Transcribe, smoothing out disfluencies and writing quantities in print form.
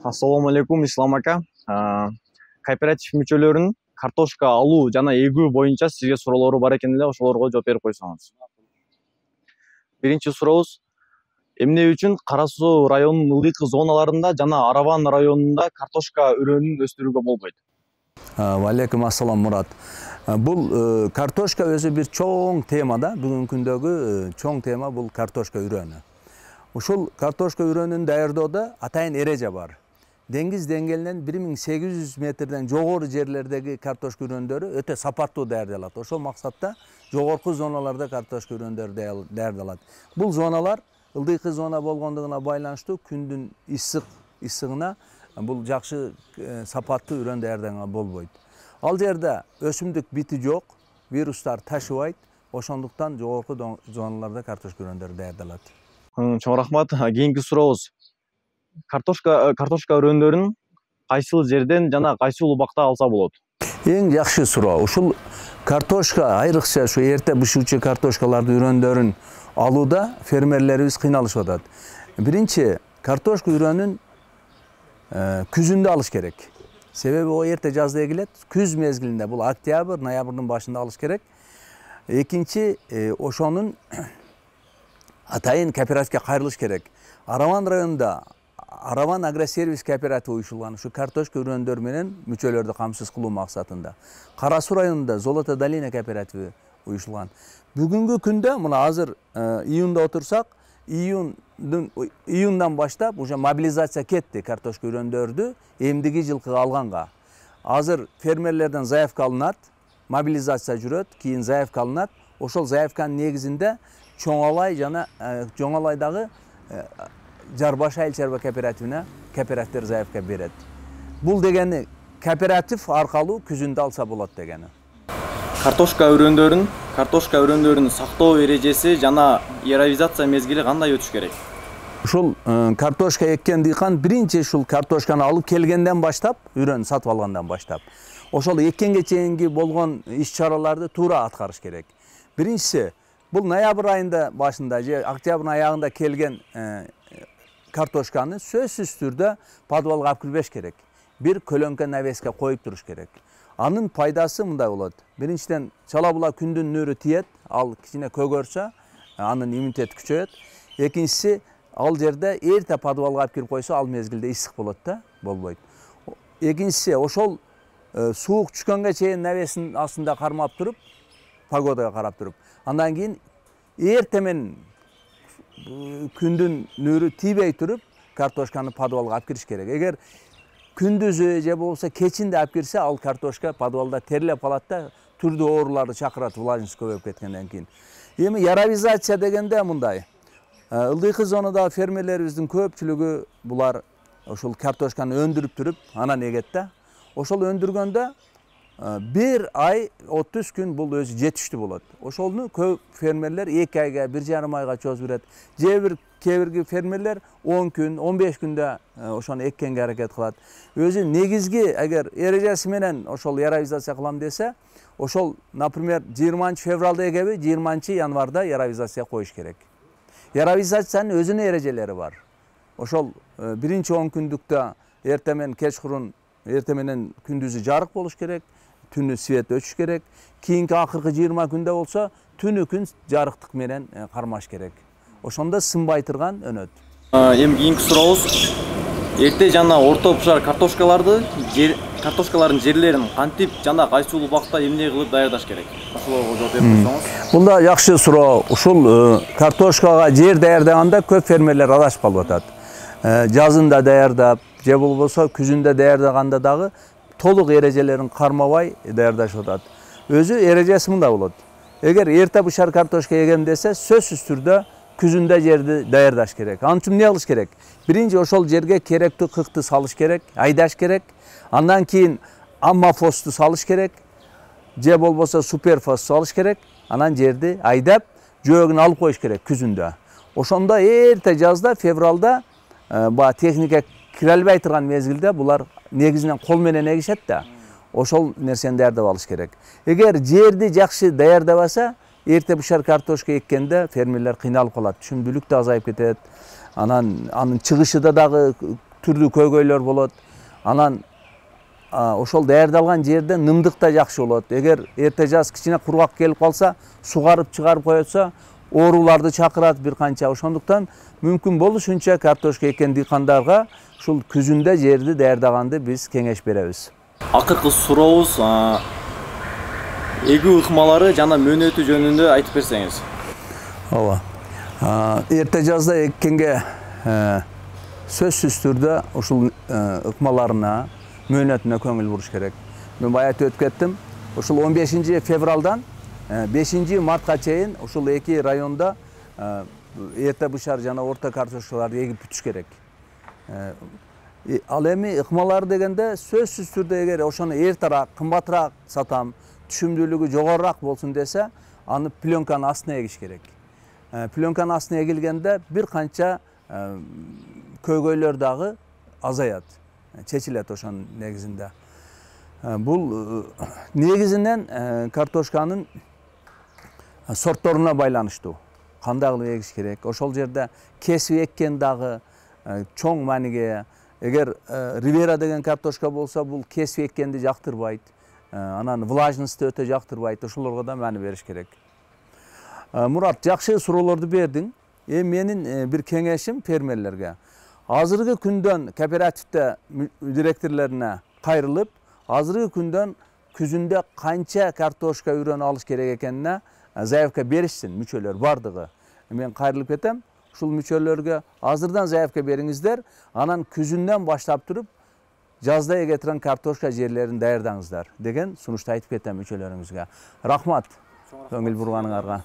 Assalamu alaikum, Ислам ака. Кооператив мүчөлөрүнүн картошка алуу жана эгүү боюнча сизге суроолору бар экен эле, ошолорго жооп берип койсоңуз. Биринчи сурообуз: эмне үчүн Кара Суу районунун ылдыйкы зоналарында жана Араван районунда картошка үрөнүн өстүрүүгө болбойт? Алейкум ассалам, Мурат. Бул картошка өзү бир чоң тема да. Бүгүнкү күндөгү чоң тема бул картошка үрөнү. Ушул картошка үрөнүн даярдоодо атайын эреже бар. Деңиз деңгээлинен 1800 метрден жогору жерлердеги картошка үрөндөрү өтө сапаттуу даярдалат. Ошол максатта жогорку зоналарда картошка үрөндөрү даярдалат. Бул зоналар ылдыйкы зона болгондугуна байланыштуу күндүн ысыгына бул жакшы сапаттуу үрөн даярданганга болбойт. Ал жерде өсүмдүк бити жок, вирустар ташыбайт, ошондуктан жогорку зоналарда картошка үрөндөрү даярдалат. Чоң рахмат. Кийинки сурообуз: картошка үрөндөрүн кайсыл жерден жана кайсыл убакта алса болот? Эң жакшы суроо. Ушул картошка, айрыкча ушу эрте бышуучу картошкаларды үрөндөрүн алууда фермерлерибиз кыйналышып атат. Биринчи, картошка үрөнүн күзүндө алыш керек. Себеби о эрте жазда эгилет. Күз мезгилинде, бул октябрь, ноябрдын башында алыш керек. Экинчи, ошонун атайын кооперативге кайрылыш керек. Араван районунда Араван агросервис кооперативы уюшулган, ушу картошка үрөндөрү менен мүчөлөрдү камсыз кылуу максатында. Кара Суу районунда Золото долина кооперативы уюшулган. Бүгүнкү күндө, мына азыр июнда отурсак, июндан баштап уже мобилизация кетти картошка үрөндөрдү эмдиги жылкыга алганга. Азыр фермерлерден заявка алынат, мобилизация жүрөт, кийин заявка алынат. Ошол заявканын негизинде Чоңалай жана Жоңалайдагы Жарбаш айыл чарба кооперативине кооперативдер заявка берет. Бул дегени кооператив аркылуу күзүндө алса болот дегени. Картошка үрөндөрүн сактоо эрежеси жана яровизация мезгили кандай өтүш керек? Ушул картошка эккен дыйкан биринчи ушул картошканы алып келгенден баштап, үрөн сатып алгандан баштап, ошол эккенге чейинки болгон иш-чараларды туура аткарыш керек. Биринчиси, бул ноябрь айында башында же октябрь аягында келген картошканы сөзсүз түрдө подвалга алып кирбеш керек. Бир көлөңкө навеске коюп туруш керек. Анын пайдасы мындай болот. Биринчиден чала була күндүн нуру тиет, ал кичине көгөрсө, анын иммунитети күчөйөт. Экинчиси, ал жерде эрте подвалга алып кирип койсо, ал мезгилде ысык болот да, болбойт. Экинчиси, ошол суук түшкөнгө чейин навестин астында кармап туруп, погодага карап туруп, андан кийин эрте менен күндүн нуру тийбей туруп, картошканы подвалга алып кириш керек. Эгер күндүзү же болбосо кечинде алып кирсе, ал картошка подвалда терилеп калат да, түрдүү ооруларды чакырат, влажность көбөйүп кеткенден кийин. Эми яровизация дегенде мындай. Ылдыйкы зонадагы фермерлерибиздин көпчүлүгү булар ошол картошканы өндүрүп туруп, анан эгет да. Ошол өндүргөндө 1 ай 30 күн бул өзү жетиштүү болот. Ошолну көп фермерлер 2 айга, 1,5 айга чозуп берет. Же кээ-бирки фермерлер 10 күн, 15 күндө ошону эккенге аракет кылат. Өзү негизги, эгер эрежеси менен ошол яровизация кылам десе, ошол, например, 20 февралда эгеби, 20 январда яровизация коюш керек. Яровизациянын өзүнүн эрежелери бар. Ошол биринчи 10 күндүктө эрте менен кечкурун, эрте менен күндүзү жарык болуш керек, түнү свет өчүш керек. Кийинки акыркы 20 күндө болсо, түнү күн жарыктык менен кармаш керек. Ошондо сынбай турган өнөт. Эми кийинки сурообуз: эрте жана орто пушар картошкалардын жерлерин кантип жана кайсыл убакта эмне кылып даярдаш керек? Ошолорго жооп берип койсоңуз. Бул да жакшы суроо. Ушул картошкага жер даярдаганда көп фермерлер адашып калып атат. Жазында даярдап, же болбосо күзүндө даярдаганда дагы толук эрежелерин кармабай даярдашып атат. Өзү эрежеси мындай болот. Эгер эрте бышар картошка эгем десе, сөзсүз түрдө күзүндө жерди даярдаш керек. Ал үчүн эмне кылыш керек? Биринчи ошол жерге керектүү кыкты салыш керек, айдаш керек. Андан кийин аммофосту салыш керек, же болбосо суперфос салыш керек. Анан жерди айдап, жөөгүн алып коюш керек күзүндө. Ошондо эрте жазда, февралда техника кире албай турган мезгилде булар негизинен кол менен эгишет да. Ошол нерсени даярдап алыш керек. Эгер жерди жакшы даярдабаса, эрте бышар картошка эккенде фермерлер кыйналып калат. Түшүмдүүлүк да азайып кетет. Анын чыгышыда дагы түрдүү көйгөйлөр болот. Анан ошол даярдалган жерде нымдык да жакшы болот. Эгер эрте жаз кичине кургак келип калса, сугарып чыгарып коётса, ооруларды чакырат бир канча. Ошондуктан мүмкүн болушунча картошка эккен дыйкандарга ушул күзүндө жерди даярдаганды биз кеңеш беребиз. Акыркы сурообуз эгүү ыкмалары жана мөөнөтү жөнүндө айтып берсеңиз. Ооба. Эрте жазда эккенге сөзсүз түрдө ушул ыкмаларына, мөөнөтүнө көңүл буруш керек. Мен бая өтүп кеттим. Ушул 15 февралдан 5 мартка чейин ушул эки районда эрте бышар жана орто картошкаларды эгип бүтүш керек. Ал эми ыкмалар дегенде сөзсүз түрдө эгер ошону эртерээк, кымбатыраак сатам, түшүмдүүлүгү жогорураак болсун десе, аны пленканын астына эгиш керек. Пленканын астына эгилгенде бир канча көйгөйлөр дагы азаят, чечилет ошонун негизинде. Бул негизинен картошканын сортторуна байланыштуу. Кандай кылып эгиш керек? Ошол жерде кесип эккен дагы чоң мааниге. Эгер ривера деген картошка болсо, бул кесип эккенди жактырбайт. Анан влажностьту өтө жактырбайт. Ошолорго да маани бериш керек. Мурат, жакшы суроолорду бердиң. Менин бир кеңешим фермерлерге. Азыркы күндөн кооперативде директорлоруна кайрылып, азыркы күндөн күзүндө канча картошка үрөнү алыш керек экенине заявка беришсин мүчөлөр бардыгы. Мен кайрылып кетем. Ушул мүчөлөргө азырдан заявка бериңиздер, анан күзүндөн баштап туруп жазда эге турган картошка жерлерин даярдаңыздар деген сунушту айтып кетем мүчөлөрүңүзгө. Рахмат көңүл бурганыңарга.